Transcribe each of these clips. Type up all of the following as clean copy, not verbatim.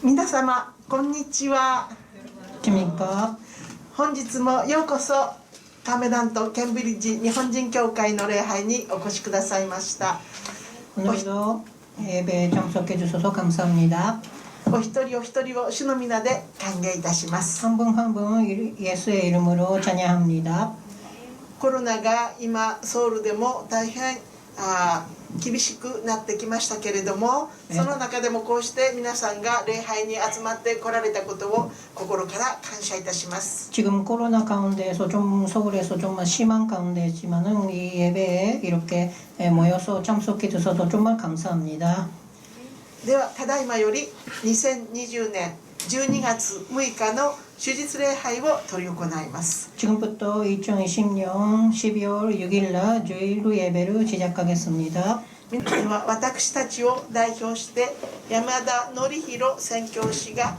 皆様こんにちは。 안녕하십니까. 本日もようこそ亀団とケンブリッジ日本人協会の礼拝にお越しくださいました。 오늘도 예배에 참석해 주셔서 감사합니다. お一人お一人を主の皆で歓迎いたします。 한 분 한 분 예수의 이름으로 찬양합니다. コロナが今ソウルでも大変厳しくなってきましたけれども、その中でもこうして皆さんが礼拝に集まって来られたことを心から感謝いたします。 지금 코로나 가운데에서 좀 서울에서 좀 심한 가운데지만은 이 예배에 이렇게 모여서 참석해 주셔서 정말 감사합니다. ではただいまより2020年12月6日の主日礼拝を執り行います。 지금부터 2020년 12월 6일 날 주일 예배를 시작하겠습니다. では私たちを代表して山田則弘宣教師が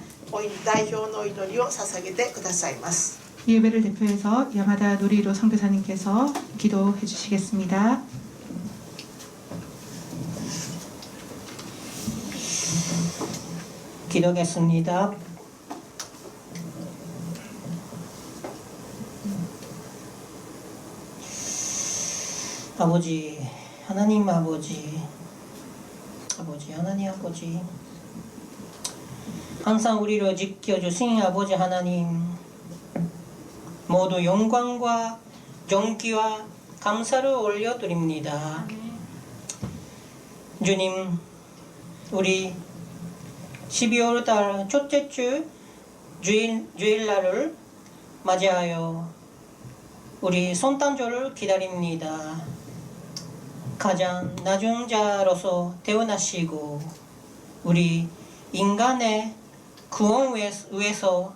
代表のお祈りを捧げてくださいます。 예배를 대표해서 야마다 노리로 선교사님께서 기도해 주시겠습니다. 기도하겠습니다. 아버지, 하나님 아버지, 하나님 아버지, 항상 우리를 지켜주신 아버지 하나님, 모두 영광과 존귀와 감사를 올려드립니다. 주님, 우리 12월 달 첫째 주 주일날을 맞이하여 우리 성탄절을 기다립니다. 가장 낮은 자로서 태어나시고 우리 인간의 구원 위해서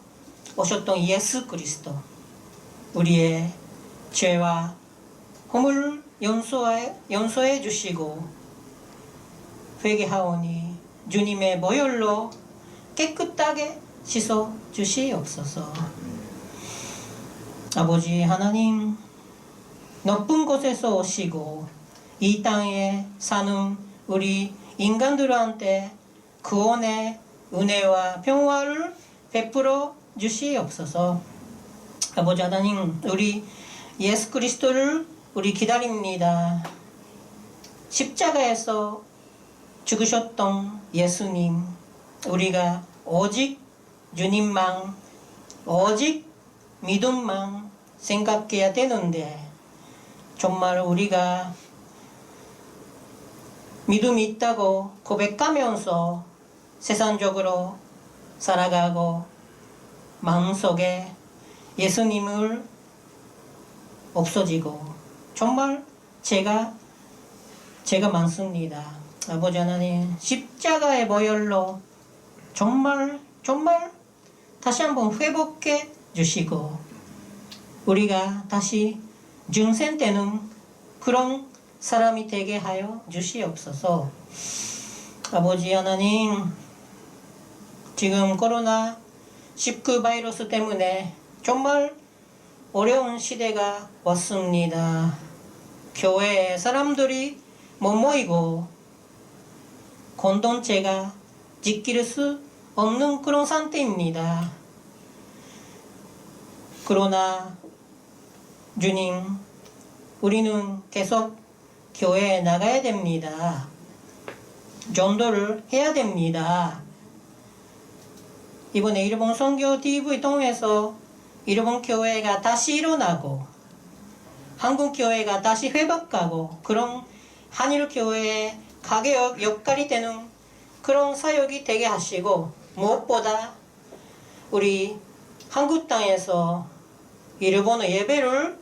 오셨던 예수 그리스도, 우리의 죄와 허물 용서해 주시고 회개하오니 주님의 보혈로 깨끗하게 씻어 주시옵소서. 아버지 하나님, 높은 곳에서 오시고 이 땅에 사는 우리 인간들한테 구원의 은혜와 평화를 베풀어 주시옵소서. 아버지 하나님, 우리 예수 그리스도를 우리 기다립니다. 십자가에서 죽으셨던 예수님, 우리가 오직 주님만, 오직 믿음만 생각해야 되는데 정말 우리가 믿음이 있다고 고백하면서 세상적으로 살아가고 마음속에 예수님을 없어지고 정말 제가 많습니다. 아버지 하나님, 십자가의 보혈로 정말 다시 한번 회복해 주시고 우리가 다시 중생되는 그런 사람이 되게 하여 주시옵소서. 아버지 하나님, 지금 코로나19 바이러스 때문에 정말 어려운 시대가 왔습니다. 교회에 사람들이 못 모이고 공동체가 지킬 수 없는 그런 상태입니다. 그러나 주님, 우리는 계속 교회에 나가야 됩니다. 전도를 해야 됩니다. 이번에 일본 선교 TV 통해서 일본 교회가 다시 일어나고 한국 교회가 다시 회복하고 그런 한일 교회의 가게역 역할이 되는 그런 사역이 되게 하시고, 무엇보다 우리 한국 땅에서 일본의 예배를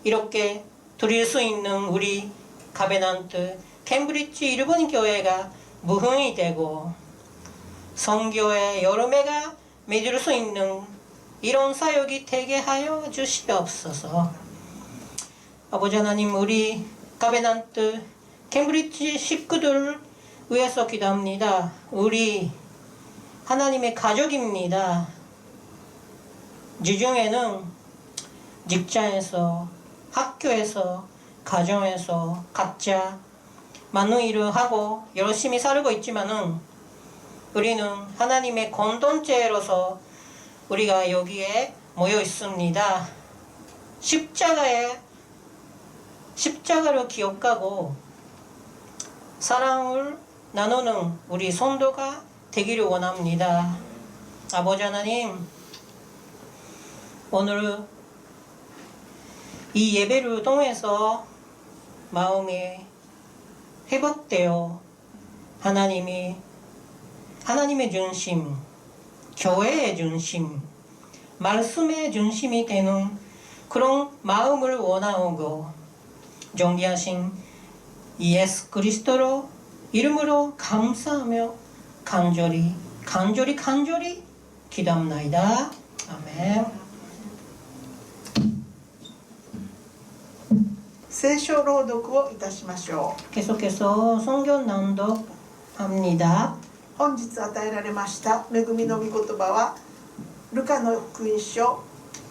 이렇게 드릴 수 있는 우리 가베난트 캠브리지 일본 교회가 무흥이 되고 선교의 여름에가 맺을 수 있는 이런 사역이 되게 하여 주시옵소서. 아버지 하나님, 우리 가베난트 캠브리지 식구들을 위해서 기도합니다. 우리 하나님의 가족입니다. 주중에는 직장에서, 학교에서, 가정에서 각자 많은 일을 하고 열심히 살고 있지만은 우리는 하나님의 공동체로서 우리가 여기에 모여 있습니다. 십자가를 기억하고 사랑을 나누는 우리 성도가 되기를 원합니다. 아버지 하나님, 오늘 이 예배를 통해서 마음이 회복되어 하나님의 중심, 교회의 중심, 말씀의 중심이 되는 그런 마음을 원하고 존귀하신 예수 그리스도로 이름으로 감사하며 간절히 기도합나이다. 아멘. 聖書朗読をいたしましょう。 계속해서 성경 낭독합니다. 本日与えられました恵みの御言葉はルカの福音書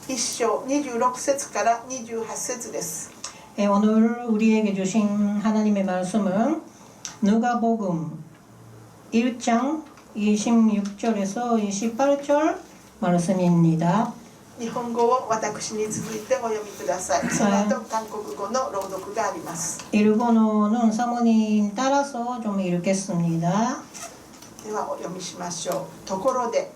1章26節から28節です。 오늘 우리에게 주신 하나님의 말씀은 누가복음 1장 26절에서 28절 말씀입니다. 日本語を私に続いてお読みください。その後韓国語の朗読があります。 일본어는 사모님 따라서 좀 읽겠습니다. ではお読みしましょう。ところで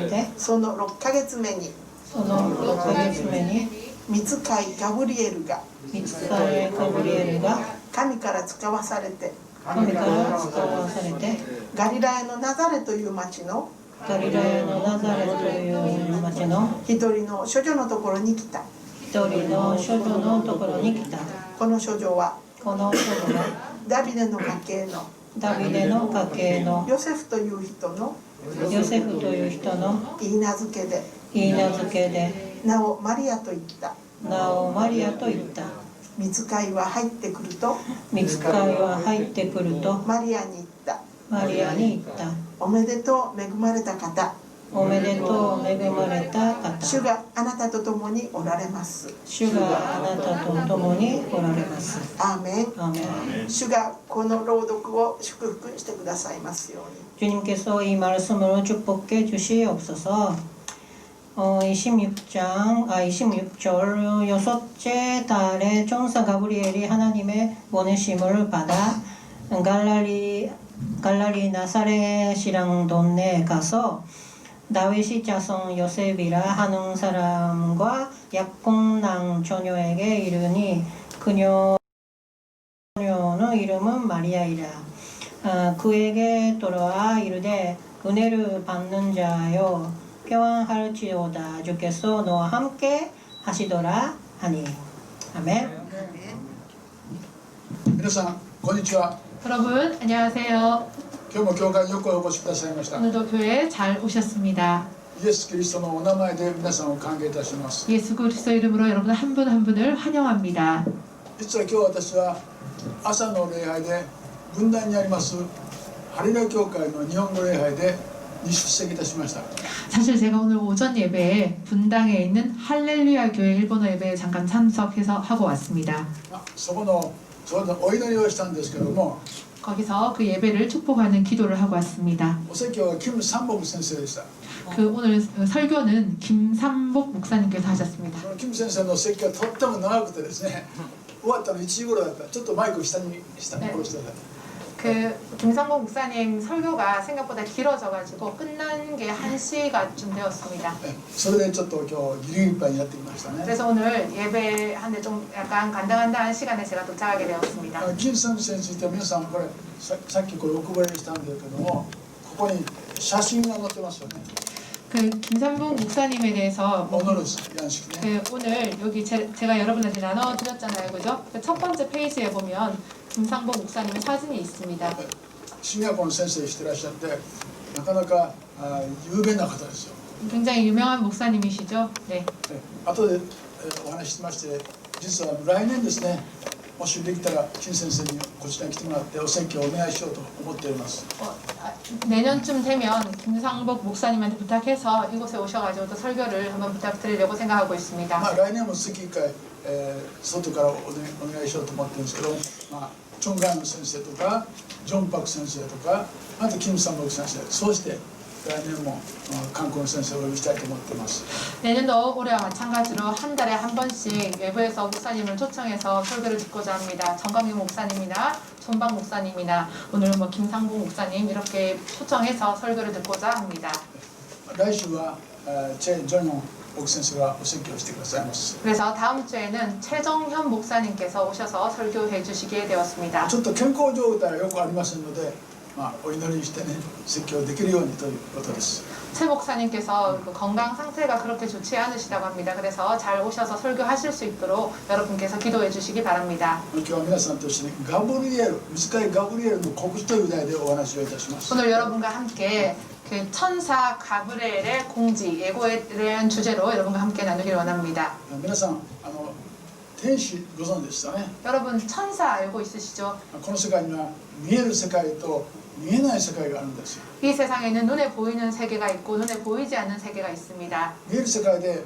네. その6ヶ月目に 6ヶ月目に 御使いガブリエルが 미스카엘 가브리엘가 神から使わされて 神から使わされて ガリラヤのナザレという町の 갈릴라의 나자렛という町の一人の処女のところに来た。一人の処女のところに来た。この処女はこの処女はダビデの家系のダビデの家系のヨセフという人のヨセフという人の言い名付けで言い名付けで名をマリアと言った。名をマリアと言った。御使いは入ってくると御使いは入ってくるとマリアに言った。マリアに言った。おめでとう恵まれた方。おめでとう恵まれた方。主があなたと共におられます。主があなたと共におられます。アーメン。アーメン。主がこの朗読を祝福してくださいますように。 주님께서 이 말씀으로 축복해 주시옵소서. 26절 여섯째 달에 천사 가브리엘이 하나님의 보내심을 받아 갈릴리 나사렛이랑 동네에 가서 다윗의 자손 요셉이라 하는 사람과 약혼난 처녀에게 이르니 그녀는 이름은 마리아이라. 그에게 돌아와 이르되 은혜를 받는 자여 평안할지어다 주께서 너와 함께 하시더라 하니. 아멘. 皆さんこんにちは。 여러분 안녕하세요. 今日も教会によくお越しくださいました。 오늘도 교회에 잘 오셨습니다. イエス・キリストのお名前で皆さんを歓迎いたします。 예수 그리스도 이름으로 여러분 한 분 한 분을 환영합니다. 実は今日私は朝の礼拝で分断にありますハレルヤ教会の日本語礼拝でに出席いたしました。 사실 제가 오늘 오전 예배에 분당에 있는 할렐루야 교회 일본어 예배에 잠깐 참석해서 하고 왔습니다. そこのお祈りをしたんですけども、 거기서 그 예배를 축복하는 기도를 하고 왔습니다. お説教はキム・サンボク先生でした。 그 오늘 설교는 김삼복 목사님께서 하셨습니다. そのキム先生の説教はとっても長くてですね、終わったの1時頃だった。ちょっとマイク下に下ろしてください。 그 김삼복 목사님 설교가 생각보다 길어져가지고 끝난 게 1시간쯤 되었습니다. それでちょっと今日ギリギリいっぱいにやってきましたね。 그래서 오늘 예배하는데 좀 약간 간당간당한 시간에 제가 도착하게 되었습니다. 金先生については皆さんこれさっきこれお配りしたんだけども、ここに写真が載ってますよね。 그 김삼복 목사님에 대해서 オノルス양식ね。 그 오늘 여기 제가 여러분한테 나눠드렸잖아요, 그죠? 그 첫 번째 페이지에 보면 김삼복 목사님의 사진이 있습니다. 新学校の先生してらっしゃって、なかなか有名な方ですよ。 굉장히 유명한 목사님이시죠? 네. 後でお話ししまして、実は来年ですね、もしできたら金先生にこちらに来てもらってお説教をお願いしようと思っております。 내년쯤 되면 김상복 목사님한테 부탁해서 이곳에 오셔가지고 또 설교를 한번 부탁드리려고 생각하고 있습니다. まあ来年も月1回、外からお願いしようと思ってるんですけど、まあチョン・ガン先生とかジョン・パク先生とかあとキム・サンボク先生そうして来年も韓国の先生をお呼びしたいと思っています。 내년도 올해와 마찬가지로 한 달에 한 번씩 외부에서 목사님을 초청해서 설교를 듣고자 합니다. 정광규 목사님이나 존박 목사님이나 오늘 뭐 김상봉 목사님 이렇게 초청해서 설교를 듣고자 합니다. 来週はチェ・ジョニョン牧先生がお説教してくださいます。 그래서 다음 주에는 최정현 목사님께서 오셔서 설교해 주시게 되었습니다. ちょっと健康状態はよくありませんので、お祈りしてね説教できるようにということです。 최 목사님께서 그 건강 상태가 그렇게 좋지 않으시다고 합니다. 그래서 잘 오셔서 설교하실 수 있도록 여러분께서 기도해 주시기 바랍니다. 今日は皆さんと一緒にガブリエル、短いガブリエルの告知という題でお話をいたします。 오늘 여러분과 함께 그 천사 가브리엘의 공지, 예고에 대한 주제로 여러분과 함께 나누기를 원합니다. 皆さん天使ご存知でしたね。 여러분 천사 알고 있으시죠? この世界には見える世界と見えない世界があるんですよ。 이 세상에는 눈에 보이는 세계가 있고 눈에 보이지 않는 세계가 있습니다. 見える世界で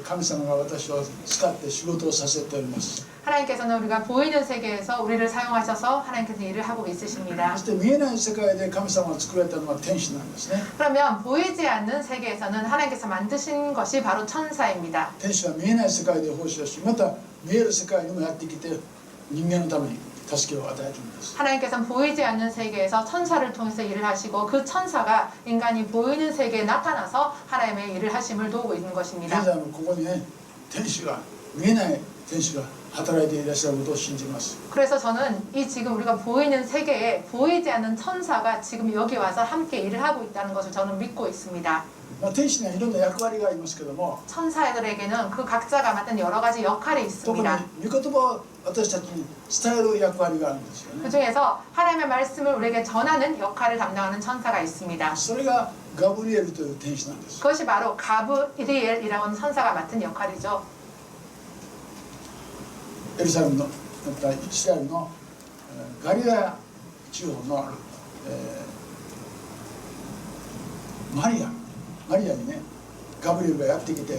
神様が私を使って仕事をさせております。 하나님께서는 우리가 보이는 세계에서 우리를 사용하셔서 하나님께서 일을 하고 있으십니다. そして見えない世界で神様が作られたのは天使なんですね。 그러면 보이지 않는 세계에서는 하나님께서 만드신 것이 바로 천사입니다. 天使は見えない世界で奉仕をし、また見える世界にもやってきて人間のために助けを与えているんです。 하나님께서는 보이지 않는 세계에서 천사를 통해서 일을 하시고 그 천사가 인간이 보이는 세계에 나타나서 하나님의 일을 하심을 도우고 있는 現 것입니다. 在もここにね天使が見えない天使が働いていらっしゃることを信じます。 그래서 저는 이 지금 우리가 보이는 세계에 보이지 않는 천사가 지금 여기 와서 함께 일을 하고 있다는 것을 저는 믿고 있습니다. 天使にはいろんな役割がありますけども、 천사들에게는 그 각자가 맡은 여러 가지 역할이 特に 있습니다. 御言葉を私たちに伝える役割があるんですよ 그 ね。 중에서 하나님의 말씀을 우리에게 전하는 역할을 담당하는 천사가 있습니다. それがガブリエルという天使なんです。 그것이 바로 가브리엘이라고 하는 천사가 맡은 역할이죠. エルサレムのイスラエルのガリラヤ地方のマリアにねガブリエルがやってきて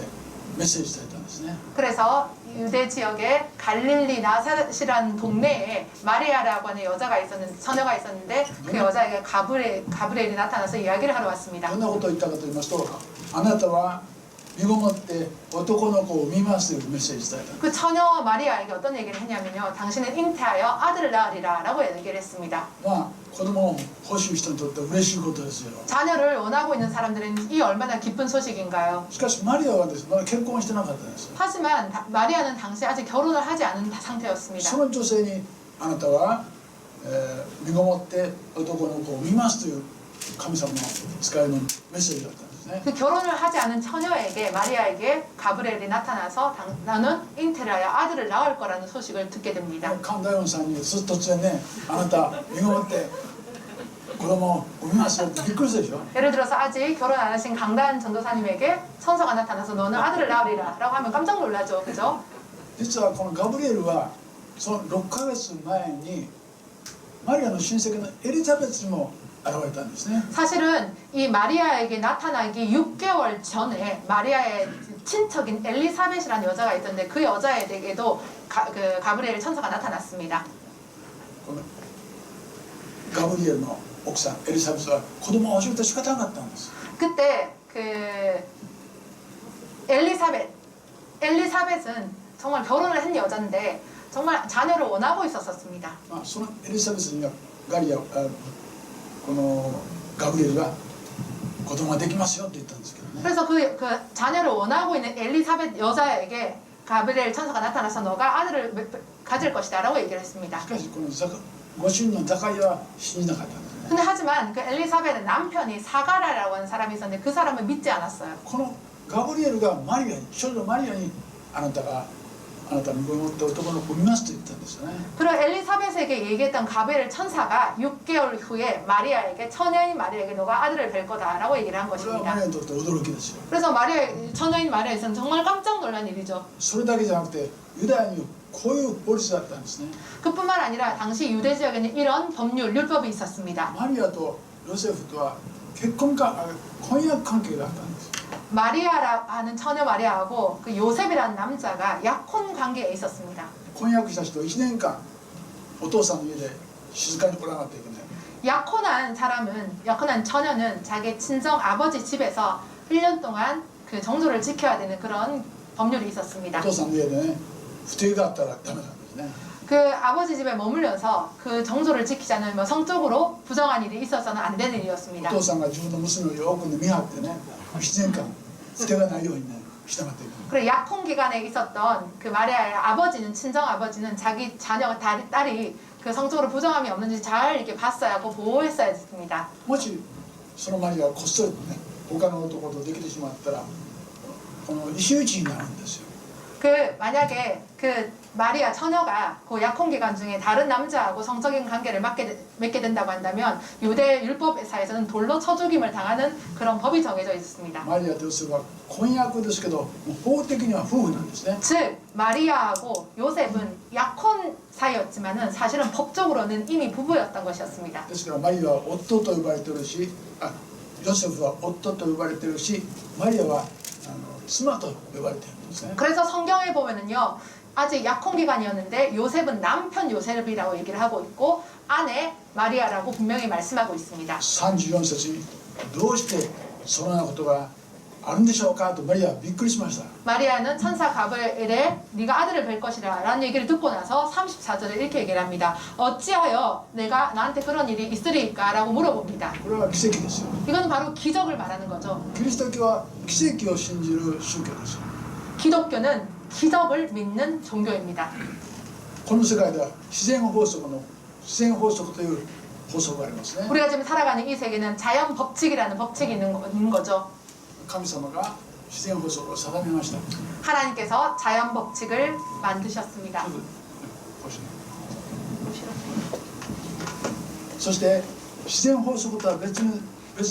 メッセージされたんですね。 그래서 유대 지역의 갈릴리 나사렛이라는 동네에 마리아라고 하는 여자가 있었는데 처녀가 있었는데 그 여자에게 가브리엘이 나타나서 이야기를 하러 왔습니다. どんなことを言ったかと言いますと、あなたは身ごもって男の子を産みますというメッセージされた。 그 처녀 마리아에게 어떤 얘기를 했냐면요. 당신은 잉태하여 아들을 낳으리라 라고 얘기를 했습니다. 子供を欲しい人にとって嬉しいことですよ。 자녀를 원하고 있는 사람들은 이 얼마나 기쁜 소식인가요? しかしマリアはですね、まだ結婚してなかったんですよ。 하지만 마리아는 당시 아직 결혼을 하지 않은 상태였습니다. その女性にあなたは、身ごもって男の子を産みますという神様の使いのメッセージだったんですね。 그 결혼을 하지 않은 처녀에게 마리아에게 가브리엘이 나타나서 나는 잉태하여 아들을 낳을 거라는 소식을 듣게 됩니다. 神田ヨンさんに突然ね、あなた身ごもって子供を産みますよってびっくりするでしょ。 예를 들어서 아직 결혼 안 하신 강다은 전도사님에게 천사가 나타나서 너는 아들을 낳으리라 라고 하면 깜짝 놀라죠. 그죠? 実はこのガブリエルはその6ヶ月前にマリアの親戚のエリザベスにも現れたんですね。 사실은 이 마리아에게 나타나기 6개월 전에 마리아의 친척인 엘리사벳이라는 여자가 있던데 그 여자에게도 가브리엘 천사가 나타났습니다. このガブリエルの奥さんエリザベスは子供を欲しくて仕方なかったんです。 그때 그 엘리사벳은 정말 결혼을 한 여자인데 정말 자녀를 원하고 있었습니다. そのエリザベスにはこのガブリエルが子供ができますよって言ったんですけどね。 그래서 그 자녀를 원하고 있는 엘리사벳 여자에게 가브리엘 천사가 나타나서 너가 아들을 가질 것이다라고 얘기를 했습니다. しかしこのご主人のザカリアは信じなかったんですね。 근데 하지만 그 엘리사벳의 남편이 사가라라고 하는 사람이 있었는데 그 사람은 믿지 않았어요. このガブリエルがマリアに少女マリアにあなたの身ごもって男の子を産みますと言ったんですよね。 그리고 엘리사벳에게 얘기했던 가브리엘 천사가 6개월 후에 마리아에게 처녀인 마리아에게 너가 아들을 뵐 거다라고 얘기를 한 これはマ 것입니다. リアにとって驚きですよ。 그래서 처녀인 마리아에서는 정말 깜짝 놀란 일이죠. それだけじゃなくてユダヤにこういう法律だったんですね。 그뿐만 아니라 당시 유대 지역에는 이런 법률, 율법이 있었습니다. マリアとヨセフとは婚約関係があったんです。 마리아라 하는 처녀 마리아하고 그 요셉이라는 남자가 약혼 관계에 있었습니다. 婚約した人1年間お父さんの家で静かにおらなかったといけない。 약혼한 처녀는 자기 친정 아버지 집에서 1년 동안 그 정조를 지켜야 되는 그런 법률이 お 있었습니다. 父さんの家でね不貞があったらダメなんですね。 그 아버지 집에 머물면서 그 정조를 지키지 않으면 뭐 성적으로 부정한 일이 있어서는 안 되는 お 일이었습니다. 父さんが自分の娘をよく見張ってね7年間不貞がないようにね従っていく。 그래 약혼 기간에 있었던 그 마리아의 아버지는 친정 아버지는 자기 자녀 딸이 그 성적으로 부정함이 없는지 잘 이렇게 봤어야 하고 보호했어야 했습니다. もしそのマリアがこっそりとね他の男とできてしまったらこの石打ちになるんですよ。 그 만약에 그 마리아 처녀가 그 약혼 기간 중에 다른 남자하고 성적인 관계를 맺게 된다고 한다면 유대 율법사에서는 돌로 쳐 죽임을 당하는 그런 법이 정해져 있습니다. マリアとヨセフは婚約ですけどもう法的には夫婦なんですね。 즉 마리아하고 요셉은 약혼 사이였지만은 사실은 법적으로는 이미 부부였던 것이었습니다. ですからマリアは夫と呼ばれてるしヨセフは夫と呼ばれてるしマリアは妻と呼ばれてるんですね。 그래서 성경에 보면은요 아직 약혼 기간이었는데 요셉은 남편 요셉이라고 얘기를 하고 있고 아내 마리아라고 분명히 말씀하고 있습니다. 34節にどうしてそのようなことがあるんでしょうかとマリアはびっくりしました。 마리아는 천사 가브리엘에 네가 아들을 뵐 것이라 라는 얘기를 듣고 나서 34절에 이렇게 얘기를 합니다. 어찌하여 내가 나한테 그런 일이 있으리까 라고 물어봅니다. これは奇跡ですよ。 이건 바로 기적을 말하는 거죠. キリスト教は奇跡を信じる宗教ですよ。 기독교는 기적을 믿는 종교입니다. この世界では自然法則という法則がありますね。 우리가 지금 살아가는 이 세계는 자연 법칙이라는 법칙이 있는 거죠. 神様が自然法則を定めました。 하나님께서 자연 법칙을 만드셨습니다. そして自然法則とは別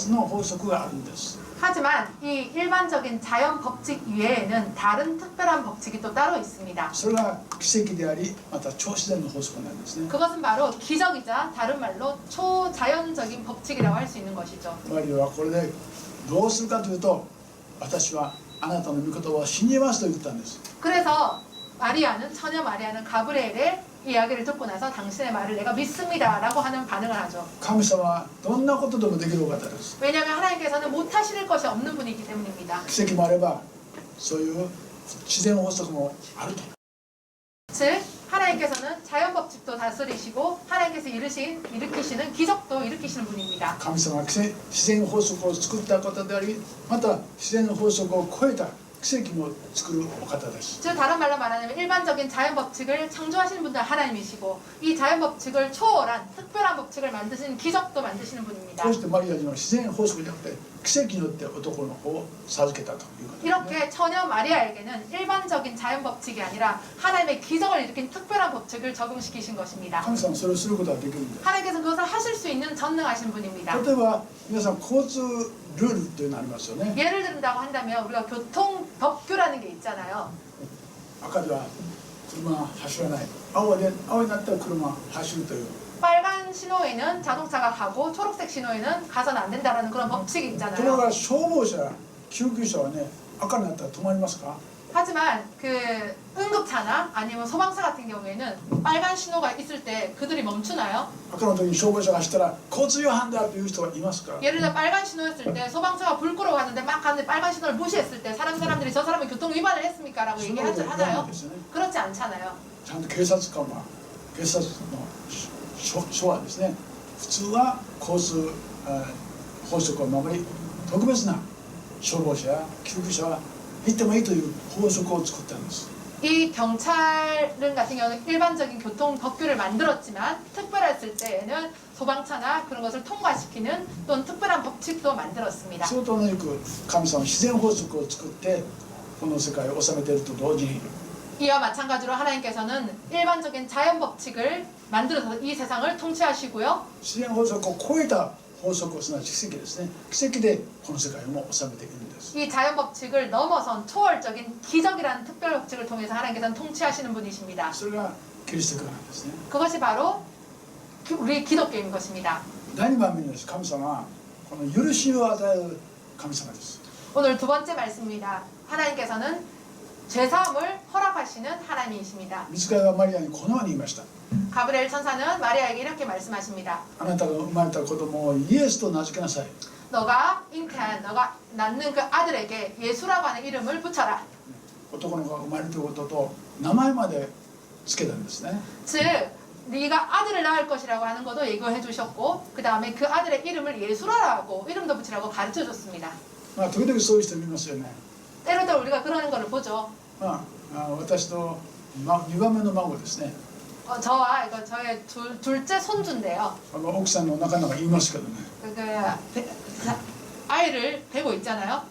の法則があるんです。 하지만 이 일반적인 자연 법칙 이외에는 다른 특별한 법칙이 또 따로 있습니다. それが奇跡でありまた超自然の法則なんですね。 그것은 바로 기적이자 다른 말로 초자연적인 법칙이라고 할 수 있는 것이죠. マリアはこれでどうするかというと私はあなたの御言葉を信じますと言ったんです。 그래서 처녀 마리아는 가브리엘의 이야기를 듣고 나서 당신의 말을 내가 믿습니다라고 하는 반응을 하죠. 神様はどんなことでもできるお方です。 왜냐하면 하나님께서는 못하실 것이 없는 분이기 때문입니다. 奇跡もあればそういう自然法則もあると。 즉 하나님께서는 자연 법칙도 다스리시고 하나님께서 일으키시는 기적도 일으키시는 분입니다. 神様は自然法則を作った方でありまた自然の法則を超えた奇跡も作るお方です。 즉 다른 말로 말하자면 일반적인 자연 법칙을 창조하시는 분도 하나님이시고 이 자연 법칙을 초월한 특별한 법칙을 만드시는 기적도 만드시는 분입니다. こうしてマリアには自然法則じゃなくて奇跡によって男の子を授けたということですね。 이렇게 처녀 마리아에게는 일반적인 자연 법칙이 아니라 하나님의 기적을 일으킨 특별한 법칙을 적용시키신 것입니다. 神様はそれをすることができるんです。 하나님께서 그것을 하실 수 있는 전능하신 분입니다. 例えば皆さん交通ルールというのありますよね。 예를 든다고 한다면 우리가 교통법규라는 게 있잖아요. 赤では車は走らない。青になったら車は走るという。 빨간 신호에는 자동차가 가고 초록색 신호에는 가서는 안 된다라는 그런 법칙이 ところ 있잖아요. が消防車救急車はね赤になったら止まりますか？ 하지만 그 응급차나 아니면 소방차 같은 경우에는 빨간 신호가 있을 때 그들이 멈추나요? 赤の時に消防車が走ったら交通違反だという人がいますか？ 예를 들어 빨간 신호였을 때 소방차가 불 끄러 가는데 막 가는데 빨간 신호를 무시했을 때 사람들이 저 사람은 교통 위반을 했습니까? 라고 そんなことは言わない 얘기하나요? ですよね。 그렇지 않잖아요. ちゃんと警察官は警察の署はですね普通は交通法則を守り特別な消防車や救急車は行ってもいいという法則を作ったんです。 이 경찰은 같은 경우는 일반적인 교통 법규를 만들었지만 특별했을 때에는 소방차나 그런 것을 통과시키는 또는 특별한 법칙도 만들었습니다. それと同じく神様は自然法則を作ってこの世界を治めていると同時に 이와 마찬가지로 하나님께서는 일반적인 자연 법칙을 만들어서 이 세상을 통치하시고요. 自然法則を超えた法則すなわち奇跡ですね。奇跡でこの世界も治めているんです。 이 자연 법칙을 넘어선 초월적인 기적이라는 특별 법칙을 통해서 하나님께서는 통치하시는 분이십니다. それがキリスト教なんですね。 그것이 바로 우리 기독교인 것입니다. 第2番目にです神様はこの許しを与える神様です。 오늘 두 번째 말씀입니다. 하나님께서는 죄사함을 허락하시는 하나님이십니다. 見つかりはマリアにこのように言いました。 가브리엘 천사는 마리아에게 이렇게 말씀하십니다. あなたが生まれた子供をイエスと名付けなさい。 너가 잉태한 너가 낳는 그 아들에게 예수라고 하는 이름을 붙여라. 男の子が生まれるということと名前まで付けたんですね。 즉 네가 아들을 낳을 것이라고 하는 것도 예고해 주셨고 그 다음에 그 아들의 이름을 예수라라고 이름도 붙이라고 가르쳐 줬습니다. まあ時々そういう人見ますよね。 때로 때 우리가 그러는 것을 보죠. 私の2番目の孫ですね。 저와 이거 저의 둘째 손주인데요. 奥さんのお腹の中にいますけどね。 아이를 베고 있잖아요.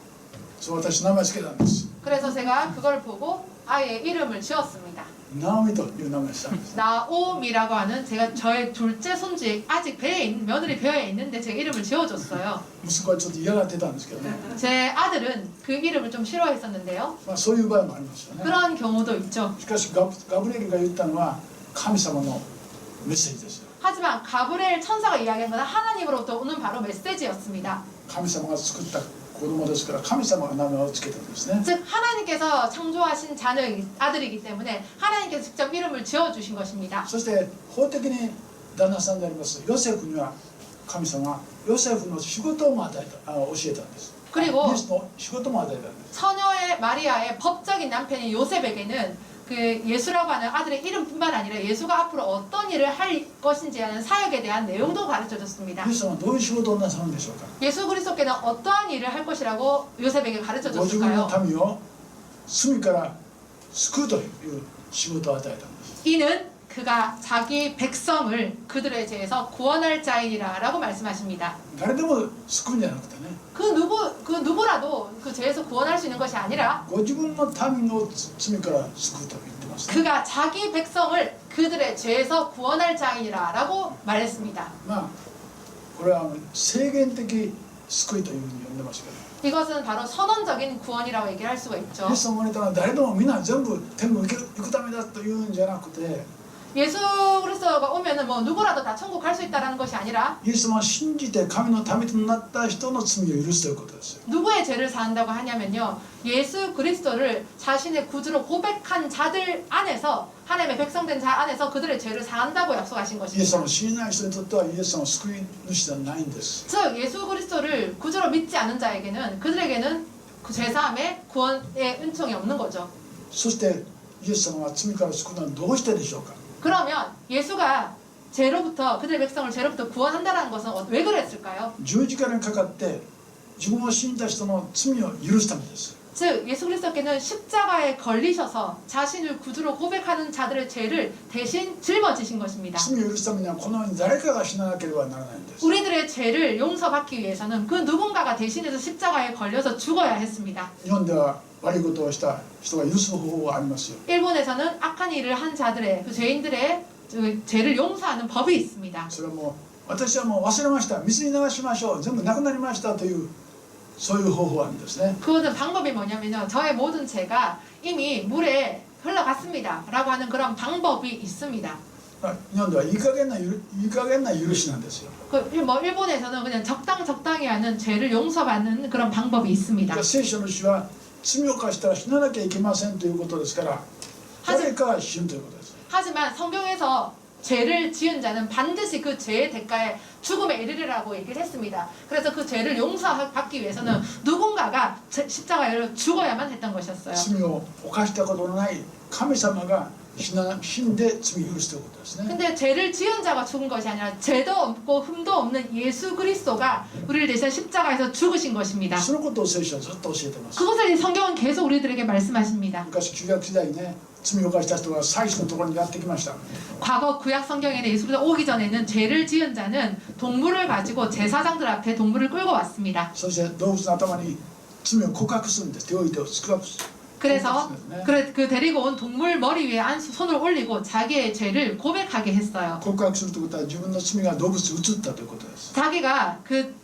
そう私名前付けたんです。 그래서 제가 그걸 보고 아이의 이름을 지었습니다. ナオミという名前にしたんです。 나옴이라고 하는 제가 저의 둘째 손주에 아직 며느리 배에 있는데 제 이름을 지어줬어요. 息子はちょっと嫌がってたんですけどね。 제 아들은 그 이름을 좀 싫어했었는데요. そういう場合もありますよね。 그런 경우도 있죠. しかしガブリエルが言ったのは神様のメッセージですよ。 하지만 가브리엘 천사가 이야기한 것은 하나님으로부터 오는 바로 메시지였습니다. 神様が作った子供ですから神様が名前を付けたんですね。 즉 하나님께서 창조하신 아들이기 때문에 하나님께서 직접 이름을 지어주신 것입니다. そして法的に旦那さんでありますヨセフには神様はヨセフの仕事も教えたんです。 그리고 イエスの仕事も与えたんです。 처녀의 마리아의 법적인 남편인 요셉에게는 그 예수라고 하는 아들의 이름뿐만 아니라 예수가 앞으로 어떤 일을 할 것인지 하는 사역에 대한 내용도 가르쳐줬습니다. イエス様はどういう仕事をなさるんでしょうか。 예수 그리스도께는 어떠한 일을 할 것이라고 요셉에게 ご自分の 가르쳐줬을까요? 民を罪から救うという仕事を与えたんです。 이는 그가 자기 백성을 그들에 대해서 구원할 자이니라 라고 말씀하십니다. 誰でも救うんじゃなくてね、 그 누구라도 그 죄에서 구원할 수 있는 것이 아니라 ご自分の民を罪から救うと言ってますね。 그가 자기 백성을 그들의 죄에서 구원할 자이니라 라고 말했습니다. これは制限的救いというふうに呼んでますけど、 이것은 바로 선언적인 구원이라고 얘기할 수가 있죠. イエス様が言ったのは誰でもみんな全部天国行くためだというんじゃなくて、 예수 그리스도가 오면은 뭐 누구라도 다 천국 갈 수 있다라는 것이 아니라 イエス様を信じて神の民となった人の罪を許すということですよ。 누구의 죄를 사한다고 하냐면요. 예수 그리스도를 자신의 구주로 고백한 자들 안에서 하나님의 백성된 자 안에서 그들의 죄를 사한다고 약속하신 イエス様を 것입니다. 知らない人にとってはイエス様は救い主ではないんです。 즉 예수 그리스도를 구주로 믿지 않은 자에게는 그들에게는 그 죄사함의 구원의 은총이 없는 거죠. そしてイエス様は罪から救うのはどうしてでしょうか。 그러면 예수가 그들의 백성을 죄로부터 구원한다는 것은 왜 그랬을까요? 十字架にかかって自分を死んだ人の罪を許すためです。 즉 예수 그리스도께는 십자가에 걸리셔서 자신을 구주로 고백하는 자들의 죄를 대신 짊어지신 것입니다. 罪を許すためにはこの世に誰かが死ななければならないんです。 우리들의 죄를 용서받기 위해서는 그 누군가가 대신해서 십자가에 걸려서 죽어야 했습니다. 日本では悪いことをした人が許す方法がありますよ。 일본에서는 악한 일을 한 자들의 그 죄인들의 그 죄를 용서하는 법이 있습니다. それはもう私はもう忘れました、水に流しましょう、全部なくなりましたというそういう方法があるんですね。 그것은 방법이 뭐냐면요. 저의 모든 죄가 이미 물에 흘러갔습니다. 라고 하는 그런 방법이 있습니다. 日本ではいい加減な許しなんですよ。 뭐 일본에서는 그냥 적당히 하는 죄를 용서받는 그런 방법이 있습니다. 聖書の詩は罪を犯したら死ななきゃいけませんということですから、誰かが死ぬということです。 하지만 성경에서 죄를 지은 자는 반드시 그 죄의 대가에 죽음에 이르리라고 얘기를 했습니다. 그래서 그 죄를 용서받기 위해서는 누군가가 십자가에 죽어야만 했던 것이었어요. 罪を犯したことのない神様が死んで罪を許すということですね。 근데 죄를 지은 자가 죽은 것이 아니라 죄도 없고 흠도 없는 예수 그리스도가 우리를 대신 십자가에서 죽으신 것입니다. そのことを聖書はずっと教えてます。 그것을 성경은 계속 우리들에게 말씀하십니다. 昔旧約時代にね、罪を犯した人が祭司のところにやってきました。 과거 구약 성경에는 예수가 오기 전에는 죄를 지은 자는 동물을 가지고 제사장들 앞에 동물을 끌고 왔습니다. そして動物の頭に罪を告白するんです。手を置いて告白する。 그래서 그 데리고 온 동물 머리 위에 손을 올리고 자기의 죄를 고백하게 했어요. 告白するということは自分の罪が動物に移ったということです。 자기가 그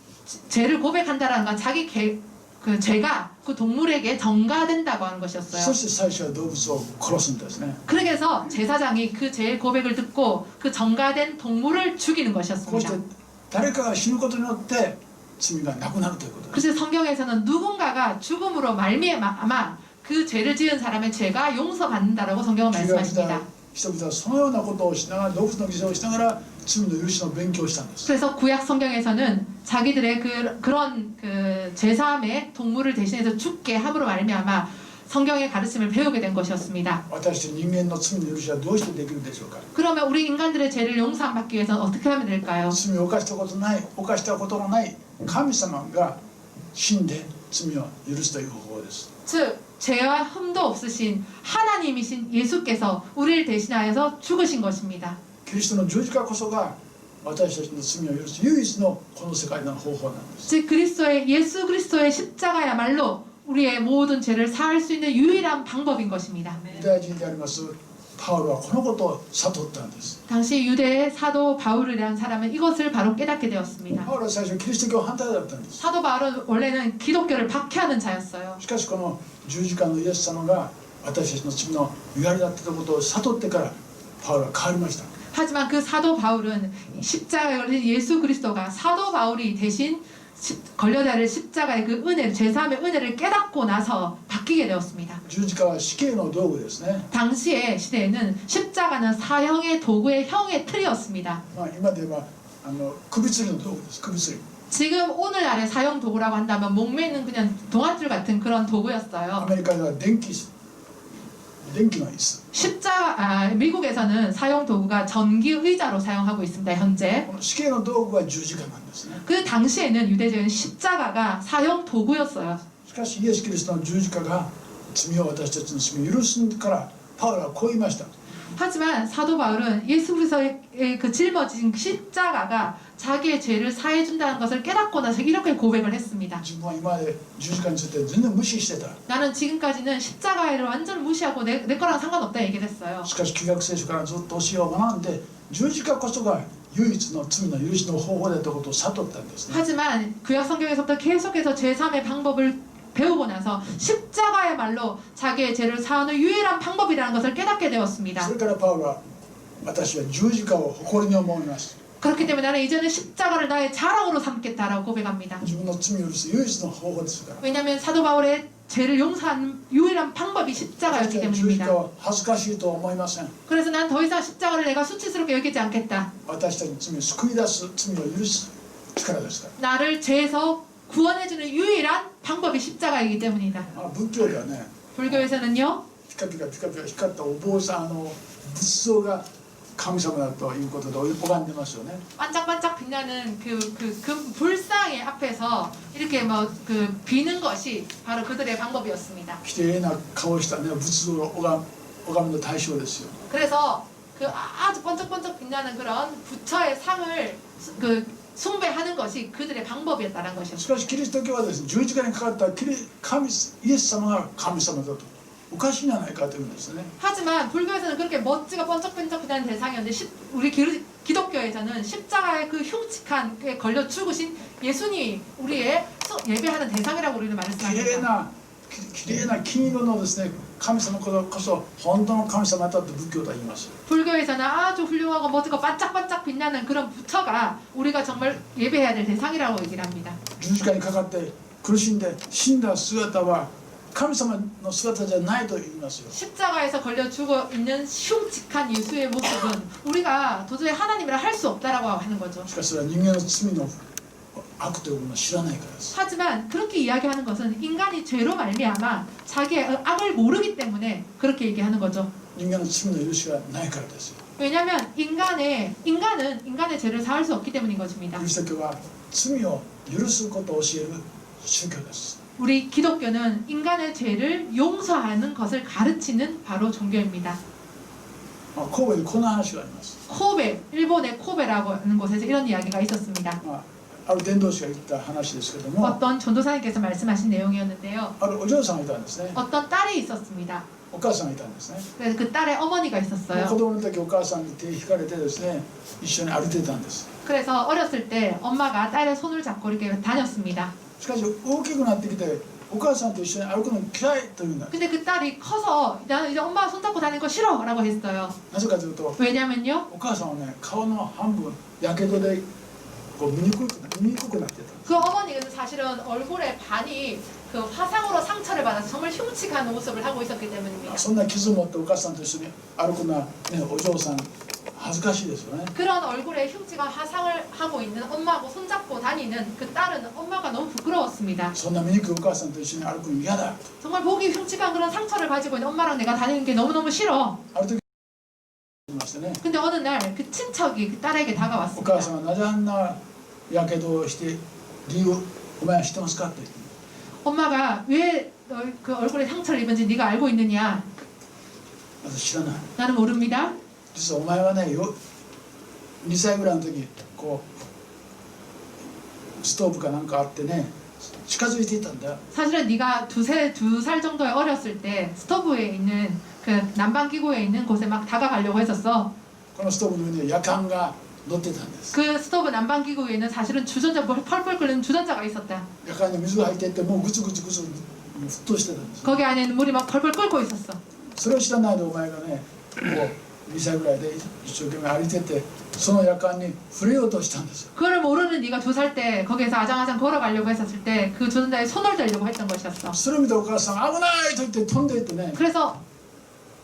죄를 고백한다는 건 자기 그 죄가 그 동물에게 전가된다고 하는 것이었어요. そして最初は動物を殺すんですね。 그래서 제사장이 그 죄의 고백을 듣고 그 전가된 동물을 죽이는 こうして 것이었습니다. 誰かが死ぬことによって罪がなくなるということです。 그래서 성경에서는 누군가가 죽음으로 말미암아 그 죄를 지은 사람의 죄가 용서받는다라고 성경은 旧約時 말씀하십니다. 代人々はそのようなことをしながら独自の犠牲をしながら罪の許しの勉強をしたんです。 그래서 구약 성경에서는 자기들의 그런 그 제사함의 동물을 대신해서 죽게 함으로 말미암아 성경의 가르침을 배우게 된 것이었습니다. 私たち人間の罪の許しはどうしてできるでしょうか。 그러면 우리 인간들의 죄를 용서받기 위해서는 어떻게 하면 될까요? 罪を犯したことのない神様が死んで罪を許すという方法です。 즉 죄와 흠도 없으신 하나님이신 예수께서 우리를 대신하여서 죽으신 것입니다. キリストの十字架こそが私たちの罪を許す唯一のこの世界の方法なんです。 즉 예수 그리스도의 십자가야말로 우리의 모든 죄를 사할 수 있는 유일한 방법인 것입니다. ユダヤ人でありますパウロはこのことを悟ったんです。 당시 유대의 사도 바울이라는 사람은 이것을 바로 깨닫게 되었습니다. パウロは最初キリスト教反対だったんです。 사도 바울은 원래는 기독교를 박해하는 자였어요. しかしこの十字架のイエス様が私たちの罪のゆがりだったことを悟ってからパウロは変わりました。 하지만 그 사도 바울은 십자가에 걸린 예수 그리스도가 사도 바울이 대신 걸려다를 십자가의 그 은혜, 죄사함의 은혜를 깨닫고 나서 바뀌게 되었습니다. 十字架は死刑の道具ですね。 당시의 시대에는 십자가는 사형의 도구의 형의 틀이었습니다. 今で言えば首吊りの道具です。首吊り。 지금 오늘날의 사형 도구라고 한다면 목매는 그냥 동아줄 같은 그런 ア 도구였어요. メリカでは電気の椅子。 미국에서는 사형 도구가 전기 의자로 사용하고 있습니다. 현재. この死刑の道具は十字架なんですね。 그 당시에는 유대적인 십자가가 사형 도구였어요. しかしイエス・キリストの十字架が罪を私たちの罪を許すからパウロはこう言いました。 하지만 사도 바울은 예수 그리스도의 그 짊어진 십자가가 자기의 죄를 사해 준다는 것을 깨닫고 나서 이렇게 고백을 했습니다. 自分は今まで十字架について全然無視してた。 나는 지금까지는 십자가를 완전 무시하고 내 거랑 상관없다 얘기를 했어요. しかし旧約聖書からずっと教えを学んで十字架こそが唯一の罪の許しの方法だということを悟ったんですね。 하지만 구약 성경에서부터 계속해서 제3의 방법을 배우고 나서 십자가야말로 자기의 죄를 사하는 유일한 방법이라는 것을 깨닫게 되었습니다. それからパウロは私は十字架を誇りに思います。 그렇기 때문에 나는 이제는 십자가를 나의 자랑으로 삼겠다라고 고백합니다. 自分の罪を許す唯一の方法ですから。 왜냐하면 사도 바울의 죄를 용서하는 유일한 방법이 私 십자가였기 は十字架 때문입니다. を恥ずかしいとは思いません。 그래서 난 더 이상 십자가를 내가 수치스럽게 여기지 않겠다. 私たちの罪を救い出す罪を許す力ですから。 나를 죄에서 구원해주는 유일한 방법이 십자가이기 때문이다. 仏教ではね、 불교에서는요. ピカピカ光ったお坊さん仏像が神様だということで拝んでますよね。 반짝반짝 빛나는 그 불상의 앞에서 이렇게 뭐 그 비는 것이 바로 그들의 방법이었습니다. きれいな顔したね仏像を拝みの対象ですよ。 그래서 그 아주 번쩍번쩍 빛나는 그런 부처의 상을 숭배하는 것이 그들의 방법이었다는 し 것이었습니다. かしキリスト教はですね、十字架にかかったイエス様が神様だとおかしいんじゃないかというんですね。 하지만 불교에서는 그렇게 멋지가 번쩍번쩍 빛나는 대상이었는데 우리 기독교에서는 십자가의 그 흉측한 게 걸려 죽으신 예수님이 우리의 예배하는 대상이라고 우리는 きれい 말씀합니다. な金色のですね神様こそ本当の神様だと仏教とは言います。 불교에서는 아주 훌륭하고 멋지고 반짝반짝 빛나는 그런 부처가 우리가 정말 예배해야 될 대상이라고 얘기를 합니다. 十字架にかかって苦しんで死んだ姿は神様の姿じゃないと言いますよ。 십자가에서 걸려 죽어 있는 흉측한 예수의 모습은 우리가 도저히 하나님이라 할 수 없다라고 하는 거죠. しかしそれは人間の罪の悪というものを知らないからです。 하지만 그렇게 이야기하는 것은 인간이 죄로 말미암아 자기의 악을 모르기 때문에 그렇게 얘기하는 거죠. 人間の罪の許しがないからですよ。 왜냐하면 인간은 인간의 죄를 사할 수 없기 때문인 것입니다. キリスト教は罪を許すことを教える宗教です。 우리 기독교는 인간의 죄를 용서하는 것을 가르치는 바로 종교입니다. 神戸でこんな話があります。 코베, 일본의 코베라고 하는 곳에서 이런 이야기가 있었습니다. ある伝道師が言った話ですけども、 어떤 전도사님께서 말씀하신 내용이었는데요. あるお嬢さんがいたんですね。 어떤 딸이 있었습니다. お母さんがいたんですね。 그래서 그 딸의 어머니가 子 있었어요. 供の時お母さんに手引かれてですね、一緒に歩いてたんです。 그래서 어렸을 때 엄마가 딸의 손을 잡고 이렇게 다녔습니다. しかし大きくなってきてお母さんと一緒に歩くの嫌いというんだ。 근데 그 딸이 커서 나는 이제 엄마 손 잡고 다니는 거 싫어라고 했어요. なぜかというと 왜냐면요. お母さんはね顔の半分やけどでこう見にくくなってた。 그 어머니는 사실은 얼굴에 반이 그 화상으로 상처를 받아서 정말 흉측한 모습을 하고 있었기 때문입니다. そんな傷を持ってお母さんと一緒に歩くのは、ね、お嬢さん恥ずかしいですよね。 그런 얼굴에 흉측한 화상을 하고 있는 엄마하고 손잡고 다니는 그 딸은 엄마가 너무 부끄러웠습니다. そんな醜いお母さんと一緒に歩くの嫌だ。 정말 보기 흉측한 그런 상처를 가지고 있는 엄마랑 내가 다니는 게 너무너무 싫어. ある時言いましてね。 근데 어느 날 그 친척이 그 딸에게 お母 다가왔습니다. さんがなぜあんなやけどをして理由お前は知ってますかって言って。 엄마가 왜 너 그 얼굴에 상처를 입은지 네가 알고 있느냐? 私知らない。 나는 모릅니다. 実はお前はね2歳ぐらいの時こうストーブかなんかあってね近づいていたんだよ。 사실은 네가 두 살 정도에 어렸을 때 스토브에 있는 그 난방 기구에 있는 곳에 막 다가가려고 했었어. このストーブの上に夜間が乗ってたんです。 그 스토브 난방 기구에는 사실은 주전자 펄펄 끓는 주전자가 있었다. 夜間に水が入っていってもうグツグツグツ沸騰してたんです。 거기 안에는 물이 막 펄펄 끓고 있었어. それを知らないでお前がねこう2歳ぐらいで一生懸命歩いててその夜間に触れようとしたんですよ。 그걸 모르는 네가 2살 때 거기에서 아장아장 걸어가려고 했었을 때 그 주전자에 손을 대려고 했던 것이었어. それを見たお母さんが危ないと言って飛んでいってね 그래서